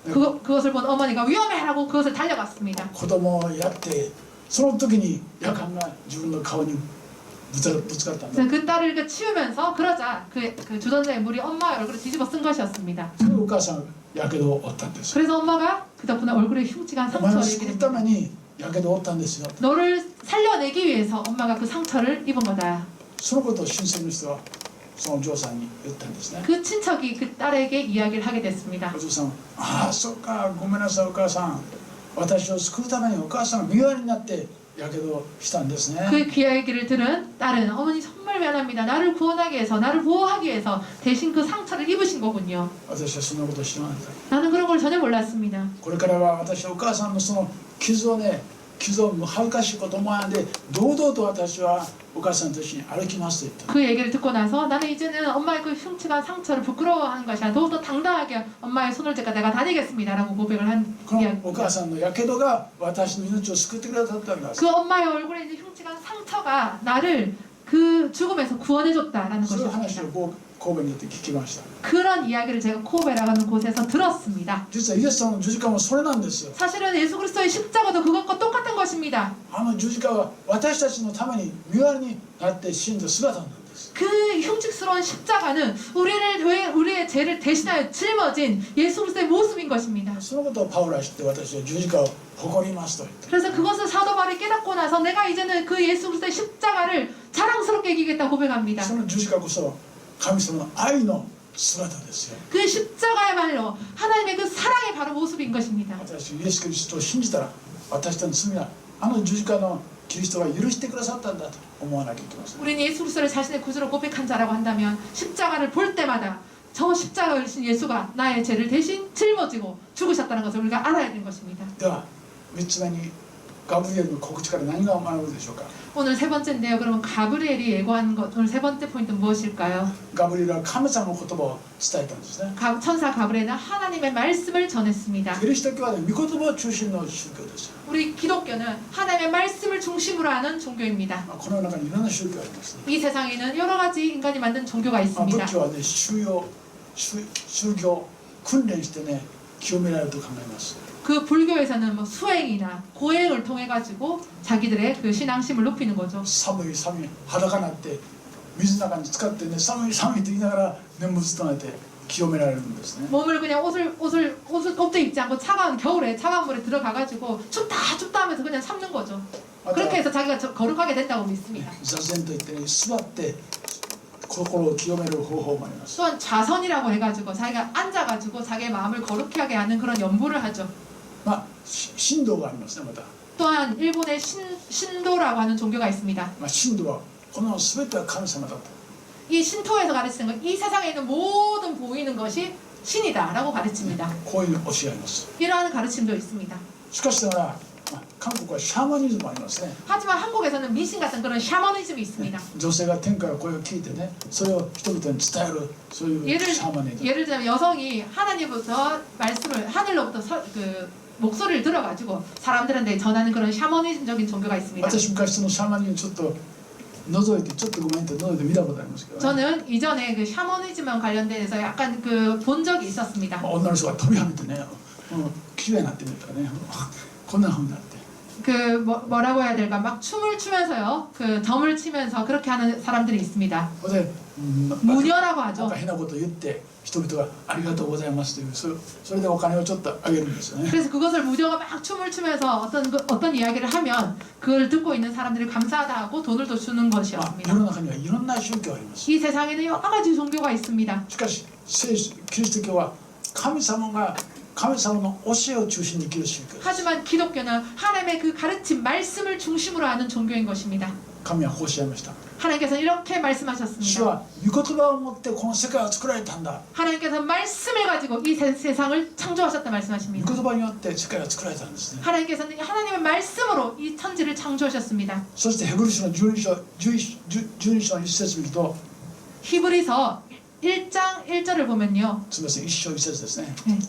그것을 본 어머니가 위험해라고 그것을 달려갔습니다. 子供をやってその時に夜間が自分の顔にぶつかったんだ。 그래서 그 딸을 이렇게 치우면서 그러자 그 주전자의 물이 엄마의 얼굴에 뒤집어 쓴 것이었습니다. それでお母さんがやけどを負ったんですよ。 그래서 엄마가 그 덕분에 얼굴에 흉측한 お前を 상처를 救 입게 うた 됩니다. めにやけどを負ったんですよ。 너를 살려내기 위해서 엄마가 그 상처를 입은 거다. そのことを親戚の人はそのお嬢さんに言ったんですね。 그 친척이 그 딸에게 이야기를 하게 됐습니다. お嬢さんはああそっかごめんなさいお母さん私を救うためにお母さんが身代わりになってやけどをしたんですね。 그 이야기를 들은 딸은 어머니 정말 미안합니다. 나를 구원하기 위해서 나를 보호하기 위해서 대신 그 상처를 입으신 거군요. 私はそんなことを知らない。 나는 그런 걸 전혀 몰랐습니다. これからは私はお母さんのその傷を恥ずかしいこと思わないで堂々と私はお母さんと一緒に歩きますと言った。 그 얘기를 듣고 나서 나는 이제는 엄마의 그 흉측한 상처를 부끄러워하는 것이 아니라 더욱더 당당하게 엄마의 손을 잡고 내가 다니겠습니다라고 고백을 한 このお 이야기입니다. 母さんのやけどが私の命を救ってくださったんだ。 그 엄마의 얼굴에 있는 흉측한 상처가 나를 그 죽음에서 구원해줬다라는 そういう話 것이었습니다. を神戸によって聞きました。 그런 이야기를 제가 코베라고 하는 곳에서 들었습니다. 実はイエス様の十字架もそれなんですよ。 사실은 예수 그리스도의 십자가도 그것과 똑같은 것입니다. あの十字架は私たちのために身代わりになって死んだ姿なんです。 그 흉측스러운 십자가는 우리의 죄를 대신하여 짊어진 예수 그리스도의 모습인 것입니다. そのことをパウロは知って私は十字架を誇りますと言った。 그래서 그것을 사도 바울이 깨닫고 나서 내가 이제는 그 예수 그리스도의 십자가를 자랑스럽게 이기겠다고 고백합니다. その十字架こそ神様の愛の姿ですよ。 그 십자가야말로 하나님의 그 사랑의 바로 모습인 것입니다. 私イエス・キリストを信じたら私たちの罪はあの十字架のキリストが許してくださったんだと思わなきゃいけません。 우리는 예수 그리스도를 자신의 구주로 고백한 자라고 한다면 십자가를 볼 때마다 저 십자가를 신 예수가 나의 죄를 대신 짊어지고 죽으셨다는 것을 우리가 알아야 되는 것입니다. では3つ目にガブリエルの告知から何が学ぶでしょうか。 오늘 세 번째인데요. 그러면 가브리엘이 예고한 것 오늘 세 번째 포인트는 무엇일까요? ガブリエルは神様の言葉を伝えたんですね。 천사 가브리엘은 하나님의 말씀을 전했습니다. キリスト教はね御言葉を中心の宗教ですよ。 우리 기독교는 하나님의 말씀을 중심으로 하는 종교입니다. この中にいろんな宗教がありますね。 이 세상에는 여러 가지 인간이 만든 종교가 仏 있습니다. 教はね宗教訓練してね清められると考えます。 그 불교에서는 뭐 수행이나 고행을 통해 가지고 자기들의 그 신앙심을 높이는 거죠. 寒い寒い裸になって水の中に浸かってね寒い寒いと言いながら念仏唱えて清められるんですね。 몸을 그냥 옷도 입지 않고 차가운 겨울에 차가운 물에 들어가 가지고 춥다 하면서 그냥 참는 거죠. また 그렇게 해서 자기가 거룩하게 된다고 믿습니다. 座禅といってね座って心を清める方法もあります。 또한 좌선이라고 해가지고 자기가 앉아가지고 자기의 마음을 거룩하게 하는 그런 연부를 하죠. まあ神道がありますね。また 또한 일본의 신도라고 하는 종교가 있습니다. 神道はこの全ては神様だと。 이 신토에서 가르치는 건 이 세상에 있는 모든 보이는 것이 신이다라고 가르칩니다. こういう教えあります。 이러한 가르침도 있습니다. しかしながら、韓国はシャーマニズムありますね。 하지만 한국에서는 미신 같은 그런 샤머니즘이 있습니다. 女性が天から声を聞いてねそれを人々に伝えるそういうシャーマニズム。 예를 들면 여성이 하나님부터 말씀을 하늘로부터 목소리를 들어가지고 사람들한테 전하는 그런 샤머니즘적인 종교가 있습니다. 私昔そのシャーマニズムちょっと覗いてちょっとごめんって覗いて見たことありますけど、ね、 저는 이전에 그 샤머니즘과 관련돼서 약간 그 본 적이 있었습니다. 女の人が飛び跳ねてね、きれいになってみたらねこんな風になって 그 뭐라고 해야 될까 막 춤을 추면서요 그 점을 치면서 그렇게 하는 사람들이 있습니다. それで、무녀라고 なん 하죠. か変なこと言って人々がありがとうございますというそれでお金をちょっとあげるんですよね。 그래서 그것을 무녀가 막 춤을 추면서 어떤 이야기를 하면 그걸 듣고 있는 사람들이 감사하다 하고 돈을 더 주는 世 것이었습니다. の中にはいろんな宗教があります。 이 세상에는 여러 가지 종교가 있습니다. しかしキリスト教は神様の教えを中心に生きる宗教です。 하지만 기독교는 하나님의 그 가르침 말씀을 중심으로 하는 종교인 것입니다. 神はこうおっしゃいました。 하나님께서 이렇게 主 말씀하셨습니다. は御言葉を持ってこの世界を作られたんだ。 하나님께서 말씀을 가지고 이 세상을 창조하셨다 御 말씀하십니다. 言葉によって世界が作られたんですね。 하나님께서는 하나님의 말씀으로 이 천지를 창조하셨습니다. そしてヘブル書の12章の1節見ると、 히브리서 1장 1절을 보면요. すみません、1章1節ですね。 네.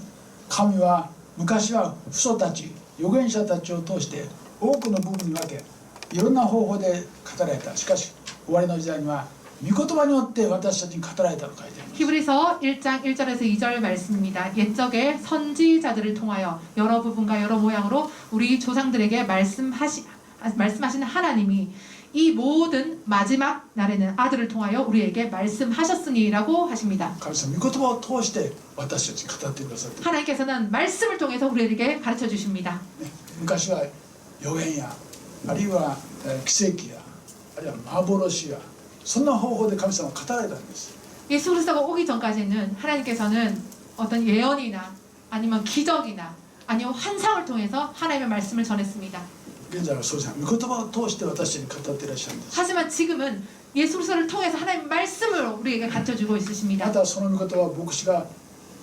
神は昔は父祖たち預言者たちを通して多くの部分に分けいろんな方法で語られた。しかし終わりの時代には御言葉によって私たちに語られたと書いてあります。 히브리서 1장 1절에서 2절 말씀입니다. 옛적에 선지자들을 통하여 여러 부분과 여러 모양으로 우리 조상들에게 말씀하시는 하나님이 이 모든 마지막 날에는 아들을 통하여 우리에게 말씀하셨으니라고 하십니다. 神様御言葉を通して私たちに語ってくださって、 하나님께서는 말씀을 통해서 우리에게 가르쳐 주십니다. ね、昔は預言やあるいは奇跡やあるいは幻やそんな方法で神様は語られたんです。 예수 그리스도가 오기 전까지는 하나님께서는 어떤 예언이나 아니면 기적이나 아니면 환상을 통해서 하나님의 말씀을 전했습니다. 現在はそうじゃない。御言葉を通して私たちに語っていらっしゃるんです。 하지만 지금은 예수 그리스도를 통해서 하나님의 말씀을 우리에게 가르쳐 주고 ま 있으십니다. たその御言葉を牧師が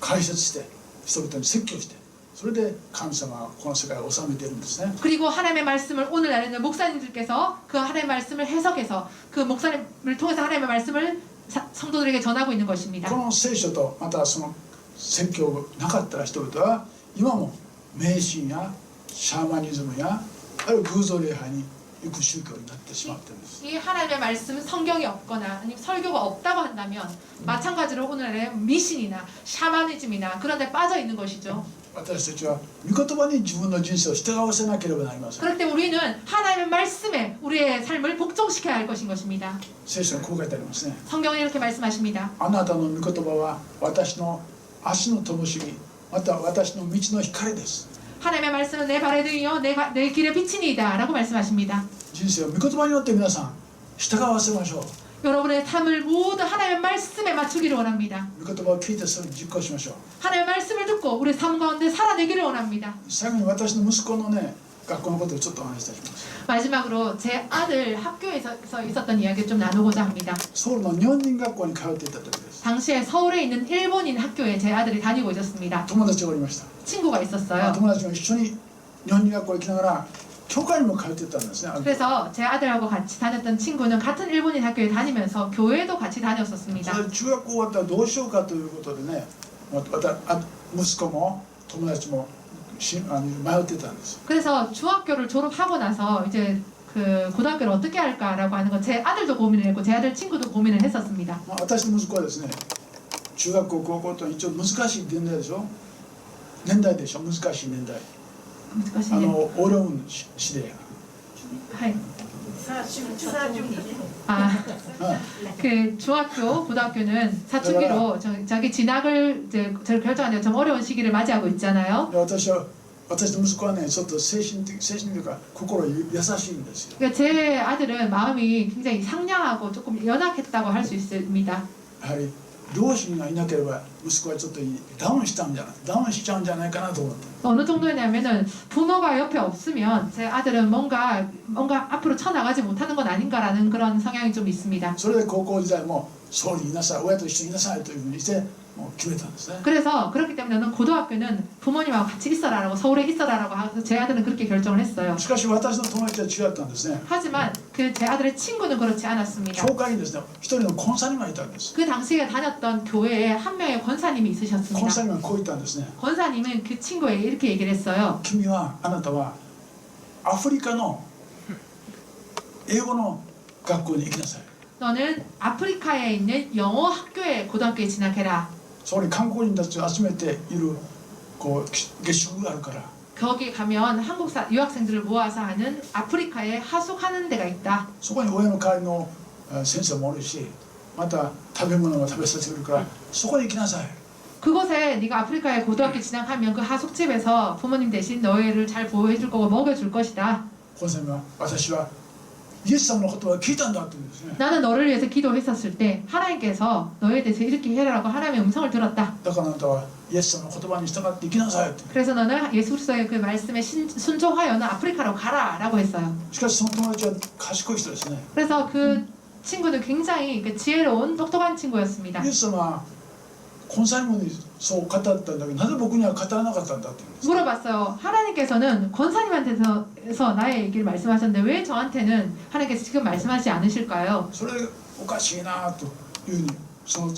解説して人々に説教してそれで神様はこの世界を治めているんですね。 그리고 하나님의 말씀을 오늘날에는 목사님들께서 그 하나님의 말씀을 해석해서 그 목사님을 통해서 하나님의 말씀을 성도들에게 전하고 있는 것입니다. この聖書とまたその説教がなかったら人々は今も迷信やシャーマニズムやあるいは偶像礼拝に行く宗教になってしまっているんです。 이 하나님의 말씀은 성경이 없거나 아니면 설교가 없다고 한다면 마찬가지로 오늘날의 미신이나 샤머니즘이나 그런 데 빠져 있는 것이죠. 私たちは御言葉に自分の人生を従わせなければなりません。 그럴 때 우리는 하나님의 말씀에 우리의 삶을 복종시켜야 할 것인 것입니다. 聖書にこう書いてありますね。 성경에 이렇게 말씀하십니다. あなたの御言葉は私の足の灯火また私の道の光です。 하나님의 말씀은 내 발에 등이요 내 길에 비치니이다 라고 말씀하십니다. 人生を御言葉によって皆さん従わせましょう。 여러분의 삶을 모두 하나님의 말씀에 맞추기를 원합니다. 御言葉を聞いてそれを実行しましょう。 하나님의 말씀을 듣고 우리 삶 가운데 살아내기를 원합니다. 最後に私の息子のね学校のことをちょっとお話しいたします。 마지막으로 제 아들 학교에서 있었던 이야기를 좀 나누고자 합니다. ソウルの日本人学校に通っていた時です。 당시에 서울에 있는 일본인 학교에 제 아들이 다니고 있었습니다. 友達がおりました。 친구가 있었어요. 友達が一緒に日本人学校に行きながら教会にも通ってたんですね。 그래서 제 아들하고 같이 다녔던 친구는 같은 일본인 학교에 다니면서 교회도 같이 そ 다녔었습니다. れで中学校終わったらどうしようかということでね、息子も友達も迷ってたんです。 그래서 중학교를 졸업하고 나서 이제 그 고등학교를 어떻게 할까라고 하는 건 제 아들도 고민을 했고 제 아들 친구도 고민을 했었습니다. 私の息子はですね、中学校高校と一応難しい年代でしょ。年代でしょ。難しい年代。 어려운 시대야. 그 중학교, 고등학교는 사춘기로 자기 진학을 이제 결정하는 좀 어려운 시기를 맞이하고 있잖아요. 私の息子はね、ちょっと精神的というか心優しいんですよ。 그러니까 제 아들은 마음이 굉장히 상냥하고 조금 연약했다고 할 수 있습니다. やはり両親がいなければ息子はちょっとダウンしちゃうんじゃないかなと思って。 어느 정도냐면은 부모가 옆에 없으면 제 아들은 뭔가 앞으로 쳐나가지 못하는 건 아닌가라는 그런 성향이 좀 있습니다. それで高校時代もソウルにいなさい、親と一緒にいなさいというふうにしてもう決めたんですね。 그래서 그렇기 때문에 너는 고등학교는 부모님하고 같이 있어라라고 서울에 있어라라고 해서 제 아들은 그렇게 결정을 했어요. しかし私の友達は違ったんですね。 하지만 그 제 아들의 친구는 그렇지 않았습니다. 教会にですね、一人のコンサルがいたんです。 그 당시에 다녔던 교회에 한 명의 권사님이 コン 있으셨습니다. サルがこう言ったんですね。 권사님은 그 친구에게 이렇게 얘기를 했어요. 君は、あなたはアフリカの英語の学校に行きなさい。 너는 아프리카에 있는 영어 학교에 고등학교에 진학해라. そこに韓国人たちを集めているこう下宿があるから。 거기 가면 한국사 유학생들을 모아서 하는 아프리카에 하숙하는 데가 있다. そこに親の代わりの先生もおるし、また食べ物も食べさせてくるから、そこに行きなさい。 그곳에 네가 아프리카에 고등학교 진학하면 그 하숙집에서 부모님 대신 너희를 잘 보호해줄 거고 먹여줄 것이다. コンサルは私はイエス様の言葉を聞いたんだって言うんですね。 나는 너를 위해서 기도했었을 때 하나님께서 너에 대해서 이렇게 해라라고 하나님의 음성을 들었다. だからあなたはイエス様の言葉に従って行きなさいって。 그래서 너는 예수 그리스도의 그 말씀에 순종하여 너 아프리카로 가라라고 했어요. しかしその友達は賢い人ですね。 그래서 그 친구는 굉장히 그 지혜로운 똑똑한 친구였습니다. イエス様はコンサルにそう語ったんだけど、なぜ僕には語らなかったんだって言うんです。 물어봤어요. 하나님께서는 권사님한테서 나의 얘기를 말씀하셨는데 왜 저한테는 하나님께서 지금 말씀하지 않으실까요? それおかしいなというふうにその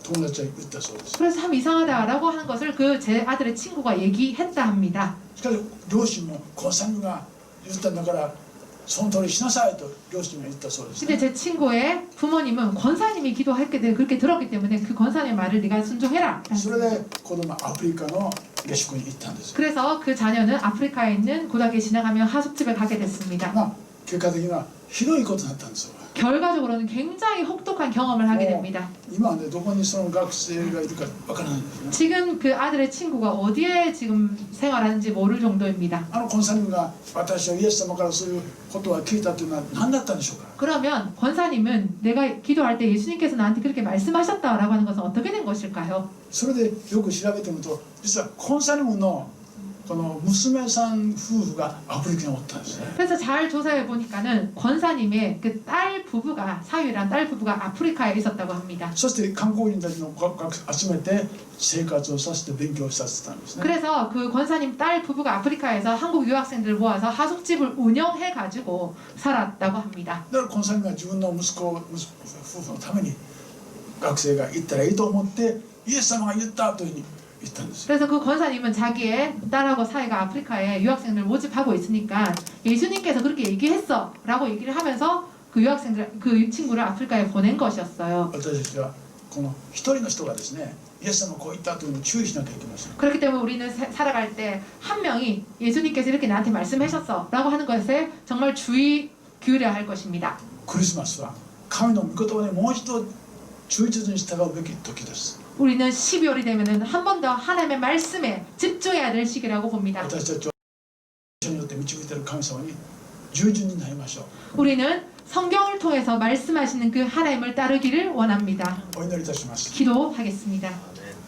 友達は言ったそうです。 그래서 참 이상하다라고 하는 것을 그 제 아들의 친구가 얘기했다 합니다. しかし両親もコンサルが言ったんだからその通りしなさいと両親が言ったそうです、 근데 ね。 제 친구의 부모님은 권사님이 기도했기 때문에 그렇게 들었기 때문에 그 권사님의 말을 네가 순종해라. それで子供はアフリカの下宿に行ったんです。 그래서 그 자녀는 아프리카에 있는 고등학교에 진학하며 하숙집에 가게 됐습니다. まあ結果的にはひどいことになったんですよ。 결과적으로는 굉장히 혹독한 경험을 하게 됩니다. 今はねどこにその学生がいるかわからないんですね。 지금 그 아들의 친구가 어디에 지금 생활하는지 모를 정도입니다. あのコンサルが私はイエス様からそういうことは聞いたというのは何だったんでしょうか。 그러면 권사님은 내가 기도할 때 예수님께서 나한테 그렇게 말씀하셨다라고 하는 것은 어떻게 된 것일까요? それでよく調べてみると実はコンサルのこの娘さん夫婦がアフリカにおったんですね。 그래서 잘 조사해 보니까는 권사님의 그 딸 부부가 사유란 딸 부부가 아프리카에 있었다고 합니다. そして韓国人たちの学集めて生活をさせて勉強させてたんですね。 그래서 그 권사님 딸 부부가 아프리카에서 한국 유학생들을 모아서 하숙집을 운영해 가지고 살았다고 합니다. だからコンサルが自分の息子夫婦のために学生が行ったらいいと思ってイエス様が言ったというふうに言ったんですよ。 그래서 그 권사님은 자기의 딸하고 사이가 아프리카에 유학생들 모집하고 있으니까 예수님께서 그렇게 얘기했어 라고 얘기를 하면서 그 유학생들 그 친구를 아프리카에 보낸 것이었어요. 私たちはこの一人の人がですねイエス様がこう言ったというのを注意しなきゃいけません。 그렇기 때문에 우리는 살아갈 때 한 명이 예수님께서 이렇게 나한테 말씀하셨어 라고 하는 것에 정말 주의 기울여야 할 것입니다. クリスマスは神の御言葉にもう一度忠実に従うべき時です。 우리는 12월이 되면은 한 번 더 하나님의 말씀에 집중해야 될 시기라고 봅니다. 私たちを聖書によって導いている神様に従順になりましょう。 우리는 성경을 통해서 말씀하시는 그 하나님을 따르기를 원합니다. お祈りいたします。 기도하겠습니다.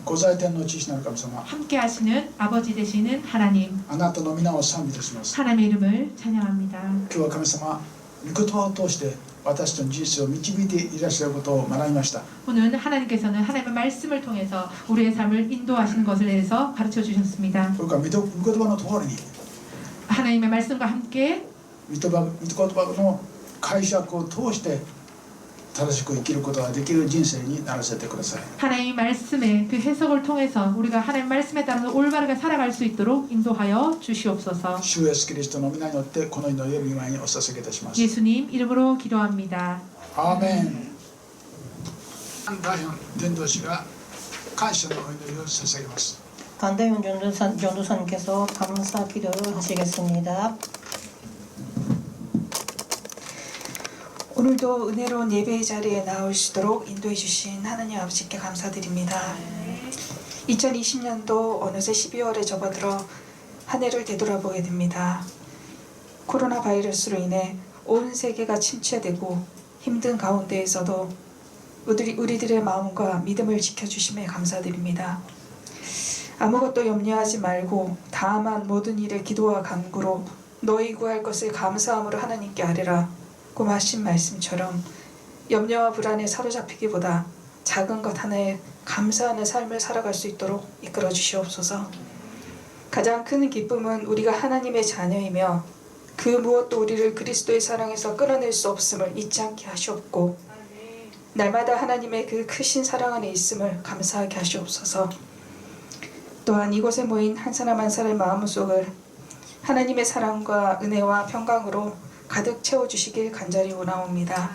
ご在天の父なる神様、 함께 하시는 아버지 되시는 하나님, あなたの皆を賛美いたします。 하나님의 이름을 찬양합니다. 今日は神様、御言葉を通して私たちの人生を導いていらっしゃることを学びました。 오늘 하나님께서는 하나님의 말씀을 통해서 우리의 삶을 인도하시는 것에 대해서 가르쳐 주셨습니다. どうか御言葉の通りに 하나님의 말씀과 함께 御言葉の解釈を通して正しく生きることができる人生にならせてください。 하나님의 말씀의 그 해석을 통해서 우리가 하나님의 말씀에 따라서 올바르게 살아갈 수 있도록 인도하여 주시옵소서. 主イエスキリストの皆によってこの祈りを御前にお捧げいたします。 예수님 이름으로 기도합니다. アーメン。大本伝道師が感謝のお祈りを捧げます。 간대윤 전도사님께서 감사 기도를 하시겠습니다. 오늘도 은혜로운 예배의 자리에 나오시도록 인도해 주신 하나님 아버지께 감사드립니다. 2020년도 어느새 12월에 접어들어 한 해를 되돌아보게 됩니다. 코로나 바이러스로 인해 온 세계가 침체되고 힘든 가운데에서도 우리들의 마음과 믿음을 지켜주심에 감사드립니다. 아무것도 염려하지 말고 다만 모든 일에 기도와 간구로 너희 구할 것을 감사함으로 하나님께 아뢰라 고 하신 말씀처럼 염려와 불안에 사로잡히기보다 작은 것 하나에 감사하는 삶을 살아갈 수 있도록 이끌어 주시옵소서. 가장 큰 기쁨은 우리가 하나님의 자녀이며 그 무엇도 우리를 그리스도의 사랑에서 끌어낼 수 없음을 잊지 않게 하시옵고 날마다 하나님의 그 크신 사랑 안에 있음을 감사하게 하시옵소서. 또한 이곳에 모인 한 사람 한 사람의 마음속을 하나님의 사랑과 은혜와 평강으로 가득 채워주시길 간절히 원하옵니다.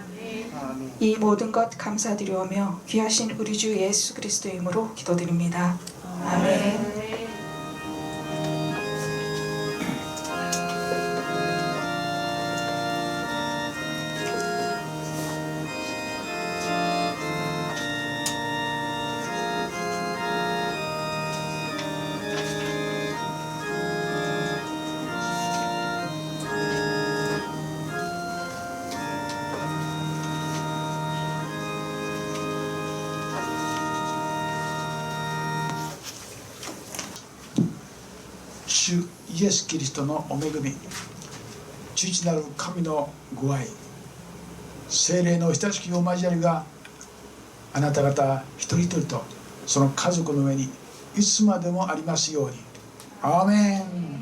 이 모든 것 감사드리오며 귀하신 우리 주 예수 그리스도의 이름으로 기도드립니다. 아멘.主イエス・キリストのお恵み、父なる神のご愛、聖霊の親しきお交わりがあなた方一人一人とその家族の上にいつまでもありますように。アーメン。